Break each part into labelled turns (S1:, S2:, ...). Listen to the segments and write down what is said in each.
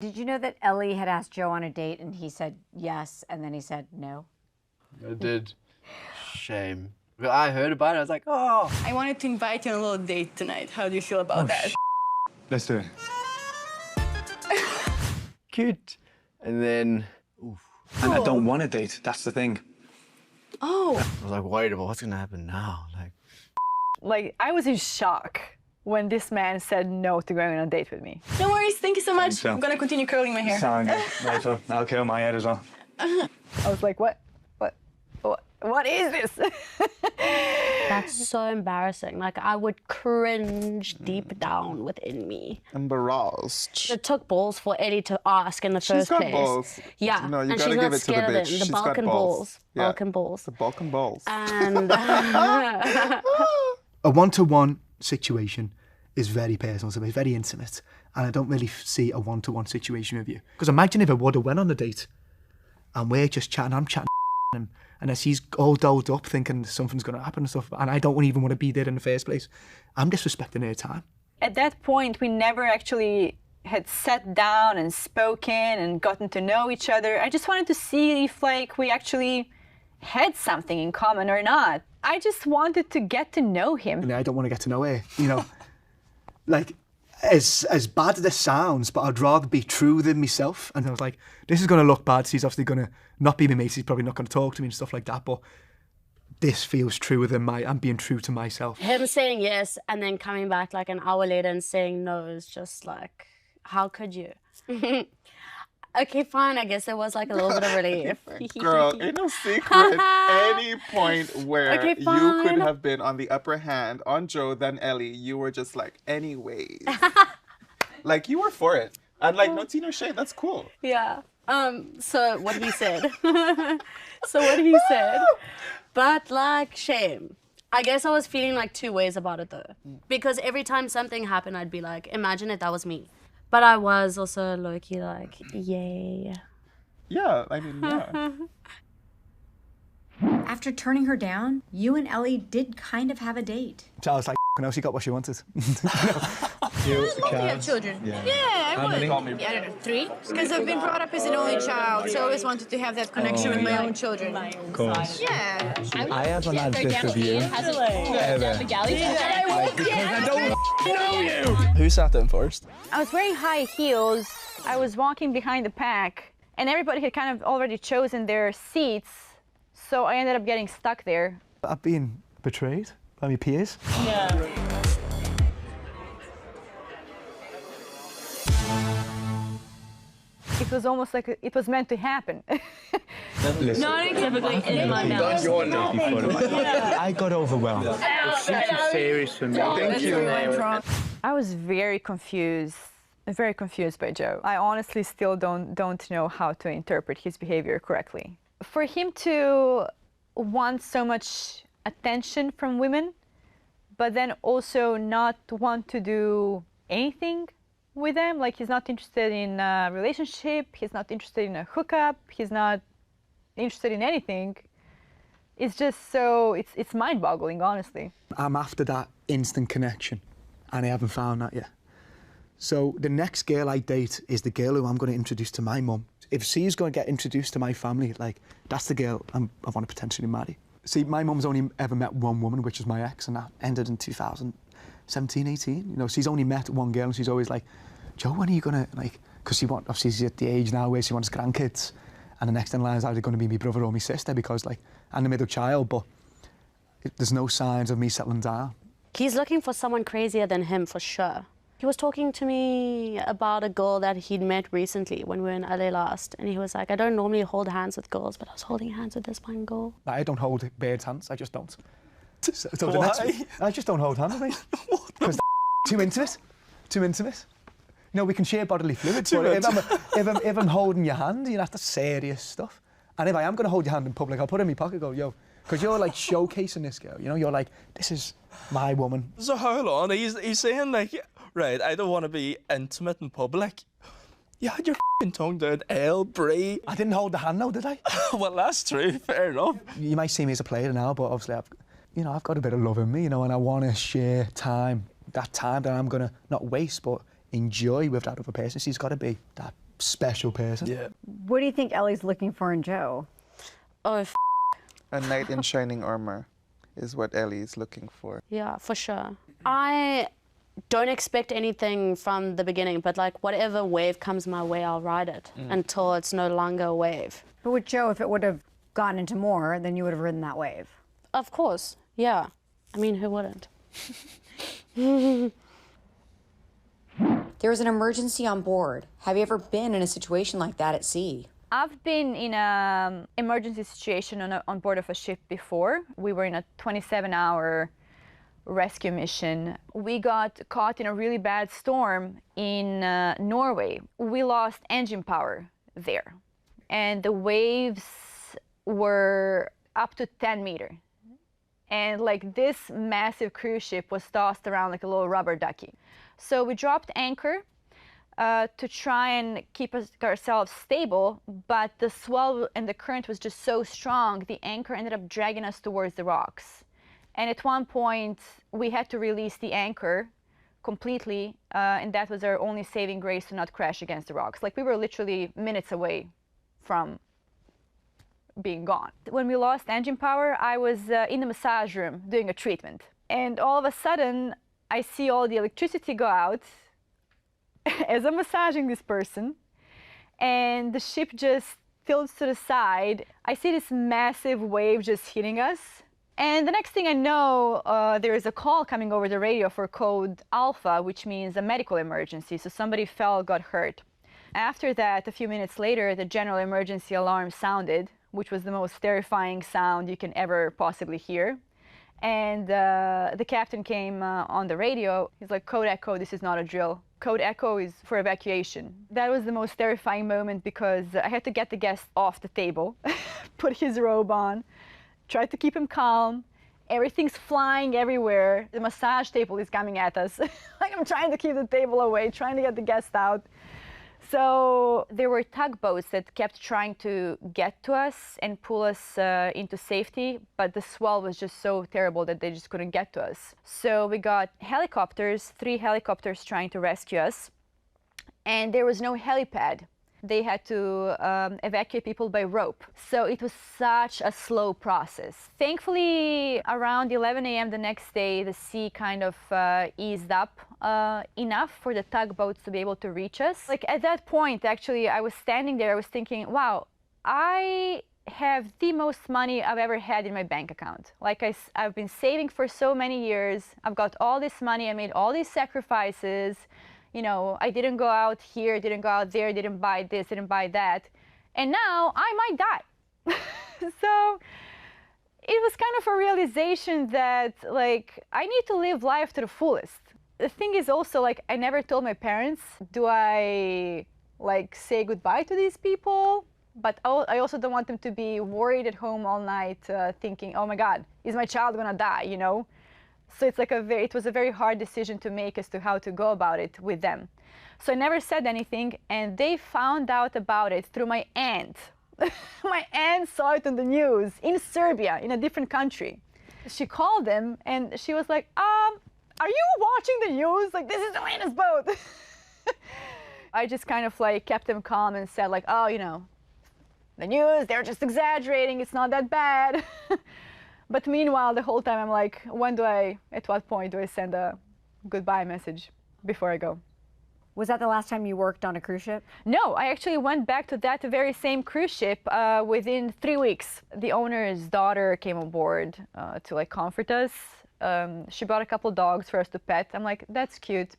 S1: Did you know that Ellie had asked Joe on a date and he said yes, and then he said no?
S2: I did. Shame. I heard about it, I was like, oh.
S3: I wanted to invite you on a little date tonight. How do you feel about that?
S4: Let's do it.
S2: Cute. And then, oof.
S4: And I don't want a date, that's the thing.
S3: Oh.
S2: I was like worried about what's gonna happen now.
S5: Like, I was in shock when this man said no to going on a date with me.
S3: No worries, thank you so much.
S4: So.
S3: I'm gonna continue curling my hair.
S4: Sound good. Right, so I'll curl my head as well.
S5: I was like, what is this?
S6: That's so embarrassing. Like, I would cringe deep down within me.
S7: Embarrassed.
S6: It took balls for Ellie to ask in the first
S7: She's got
S6: place.
S7: balls.
S6: Yeah,
S7: No, you
S6: and
S7: gotta
S6: she's
S7: give
S6: not
S7: it to the
S6: scared of
S7: bitch.
S6: it. The
S7: She's got
S6: Balkan
S7: balls.
S6: balls.
S7: Yeah.
S6: Balkan balls.
S7: The Balkan balls.
S6: And
S8: A one-to-one situation is very personal to me, it's very intimate, and I don't really see a one-to-one situation with you. Because imagine if I would have went on a date and we're just chatting, I'm chatting him, and as he's all dolled up thinking something's going to happen and stuff, and I don't even want to be there in the first place, I'm disrespecting her time.
S5: At that point, we never actually had sat down and spoken and gotten to know each other. I just wanted to see if, like, we actually had something in common or not. I just wanted to get to know him.
S8: And I don't want to get to know her, you know. Like, as bad as this sounds, but I'd rather be true than myself. And I was like, this is going to look bad. He's obviously going to not be my mate. He's probably not going to talk to me and stuff like that. But this feels truer than I'm being true to myself.
S6: him saying yes and then coming back like an hour later and saying no is just like, how could you? Okay, fine. I guess there was like a little bit of relief.
S7: Girl, ain't no secret any point where
S6: Okay,
S7: you
S6: fine.
S7: could have been on the upper hand on Joe than Ellie. You were just like, anyways. Like, you were for it. And like, no tea, no shade, that's cool.
S6: Yeah. So what he said. But like, shame. I guess I was feeling like two ways about it though. Because every time something happened, I'd be like, imagine if that was me. But I was also low-key like, yay.
S7: Yeah, I mean, yeah.
S1: After turning her down, you and Ellie did kind of have a date.
S8: So I was like, no, she got what she wanted.
S3: You have children? Yeah, I would. Yeah, I don't know, 3? Because I've been brought up as an only child, so I always wanted to have that connection with my own children.
S4: Of course.
S3: Yeah.
S4: I haven't had this with you. Ever. I don't know you!
S2: Who sat down first?
S5: I was wearing high heels. I was walking behind the pack, and everybody had kind of already chosen their seats, so I ended up getting stuck there.
S8: I've been betrayed by my peers.
S5: Yeah. It was almost like it was meant to happen.
S3: Not typically in my mouth.
S4: I got overwhelmed. It's too serious for me. Thank you.
S5: I was very confused by Joe. I honestly still don't know how to interpret his behavior correctly. For him to want so much attention from women, but then also not want to do anything with them, like he's not interested in a relationship, he's not interested in a hookup, he's not interested in anything. It's just so, it's mind-boggling, honestly.
S8: I'm after that instant connection, and I haven't found that yet. So the next girl I date is the girl who I'm going to introduce to my mum. If she's going to get introduced to my family, like, that's the girl I want to potentially marry. See, my mum's only ever met one woman, which is my ex, and that ended in 2017, 18. You know, she's only met one girl, and she's always like, Joe, when are you going to, like, because obviously she's at the age now where she wants grandkids, and the next in line is either going to be my brother or my sister, because, like, I'm the middle child, but there's no signs of me settling down.
S6: He's looking for someone crazier than him, for sure. He was talking to me about a girl that he'd met recently when we were in LA last, and he was like, I don't normally hold hands with girls, but I was holding hands with this one girl.
S8: I don't hold birds' hands, I just don't. So I just don't hold hands, mate. Because too intimate. You know, we can share bodily fluids, but if I'm holding your hand, you know, that's serious stuff. And if I am going to hold your hand in public, I'll put it in my pocket and go, yo, because you're like showcasing this girl, you know, you're like, this is my woman.
S9: So hold on, he's saying like, right, I don't want to be intimate in public. You had your f***ing tongue down, L, Brie.
S8: I didn't hold the hand though, did I?
S9: Well, that's true, fair enough.
S8: You might see me as a player now, but obviously I've got a bit of love in me, you know, and I want to share time. That time that I'm going to not waste, but enjoy with that other person. She's got to be that special person.
S9: Yeah.
S1: What do you think Ellie's looking for in Joe?
S6: Oh,
S7: A knight in shining armor is what Ellie is looking for.
S6: yeah, for sure. I don't expect anything from the beginning, but like whatever wave comes my way, I'll ride it until it's no longer a wave.
S1: But with Joe, if it would have gotten into more, then you would have ridden that wave.
S6: Of course, yeah. I mean, who wouldn't?
S10: There was an emergency on board. Have you ever been in a situation like that at sea?
S5: I've been in an emergency situation on board of a ship before. We were in a 27-hour rescue mission. We got caught in a really bad storm in Norway. We lost engine power there, and the waves were up to 10 meters. And like this massive cruise ship was tossed around like a little rubber ducky. So we dropped anchor to try and keep ourselves stable, but the swell and the current was just so strong, the anchor ended up dragging us towards the rocks. And at one point, we had to release the anchor completely, and that was our only saving grace to not crash against the rocks. Like, we were literally minutes away from being gone. When we lost engine power, I was in the massage room doing a treatment. And all of a sudden, I see all the electricity go out as I'm massaging this person, and the ship just tilts to the side. I see this massive wave just hitting us. And the next thing I know, there is a call coming over the radio for code Alpha, which means a medical emergency. So somebody fell, got hurt. After that, a few minutes later, the general emergency alarm sounded, which was the most terrifying sound you can ever possibly hear. And the captain came on the radio. He's like, "Code Echo, this is not a drill. Code Echo is for evacuation." That was the most terrifying moment because I had to get the guest off the table, put his robe on, tried to keep him calm. Everything's flying everywhere. The massage table is coming at us. Like, I'm trying to keep the table away, trying to get the guest out. So there were tugboats that kept trying to get to us and pull us into safety, but the swell was just so terrible that they just couldn't get to us. So we got helicopters, 3 helicopters trying to rescue us, and there was no helipad. They had to evacuate people by rope. So it was such a slow process. Thankfully, around 11 a.m. the next day, the sea kind of eased up enough for the tugboats to be able to reach us. Like, at that point, actually, I was standing there, I was thinking, wow, I have the most money I've ever had in my bank account. Like, I've been saving for so many years. I've got all this money, I made all these sacrifices. You know, I didn't go out here, didn't go out there, didn't buy this, didn't buy that. And now I might die. So it was kind of a realization that, like, I need to live life to the fullest. The thing is also, like, I never told my parents, do I, like, say goodbye to these people? But I also don't want them to be worried at home all night thinking, oh my God, is my child gonna die, you know? So it's like it was a very hard decision to make as to how to go about it with them. So I never said anything, and they found out about it through my aunt. My aunt saw it on the news in Serbia, in a different country. She called them, and she was like, are you watching the news? Like, this is Elena's boat. I just kind of like kept them calm and said like, oh, you know, the news, they're just exaggerating, it's not that bad. But meanwhile, the whole time I'm like, at what point do I send a goodbye message before I go?
S1: Was that the last time you worked on a cruise ship?
S5: No, I actually went back to that very same cruise ship within 3 weeks. The owner's daughter came on board to like comfort us. She brought a couple dogs for us to pet. I'm like, that's cute.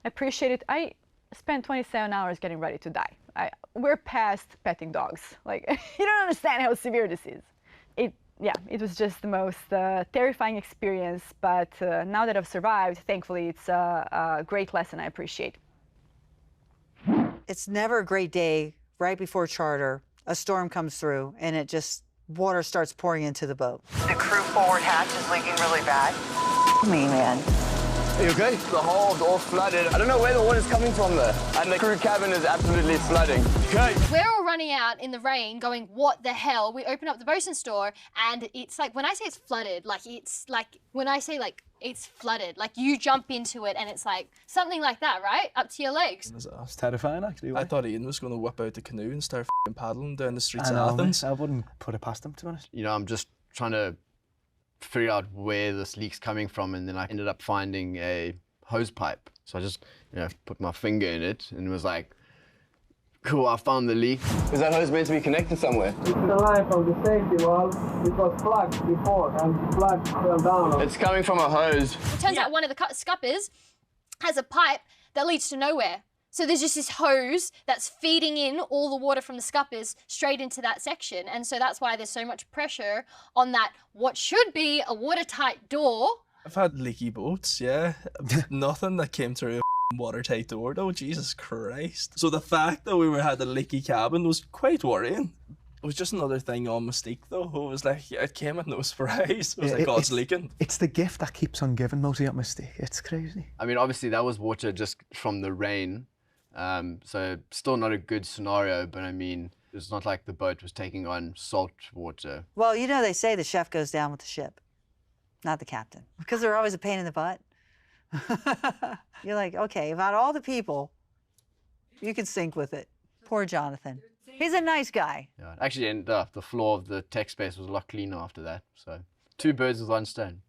S5: I appreciate it. I spent 27 hours getting ready to die. We're past petting dogs. Like, you don't understand how severe this is. It was just the most terrifying experience, but now that I've survived, thankfully, it's a great lesson I appreciate.
S11: It's never a great day right before charter. A storm comes through, and water starts pouring into the boat.
S12: The crew forward hatch is leaking really bad. Me, man.
S13: Are you okay? The hole's all flooded. I don't know where the water's coming from there. And the crew cabin is absolutely flooding. Okay.
S14: We're all running out in the rain going, what the hell? We open up the bosun's door and it's like, when I say it's flooded, like it's like, when I say like it's flooded. Like you jump into it and it's like something like that, right? Up to your legs.
S8: It's terrifying, actually.
S9: I thought Ian was going to whip out the canoe and start paddling down the streets
S8: I
S9: of
S8: know,
S9: Athens.
S8: I wouldn't put it past him, to be honest.
S2: You know, I'm just trying to figure out where this leak's coming from, and then I ended up finding a hose pipe. So I just, you know, put my finger in it and was like, cool, I found the leak.
S13: Is that hose meant to be connected somewhere?
S15: It's the line from the safety valve. It was plugged before, and the plug fell down.
S13: It's coming from a hose.
S14: It turns out one of the scuppers has a pipe that leads to nowhere. So there's just this hose that's feeding in all the water from the scuppers straight into that section. And so that's why there's so much pressure on that, what should be a watertight door.
S9: I've had leaky boats, yeah. Nothing that came through a watertight door, though. Jesus Christ. So the fact that we had a leaky cabin was quite worrying. It was just another thing on Mustique, though. It was like, it came with no surprise. It was like, oh, it's leaking.
S8: It's the gift that keeps on giving, mostly at Mustique. It's crazy.
S2: I mean, obviously that was water just from the rain. So still not a good scenario, but I mean, it's not like the boat was taking on salt water.
S11: Well, you know, they say the chef goes down with the ship, not the captain, because they're always a pain in the butt. You're like, okay, about all the people, you can sync with it. Poor Jonathan. He's a nice guy.
S2: Yeah, actually, the floor of the tech space was a lot cleaner after that. So 2 birds with 1 stone.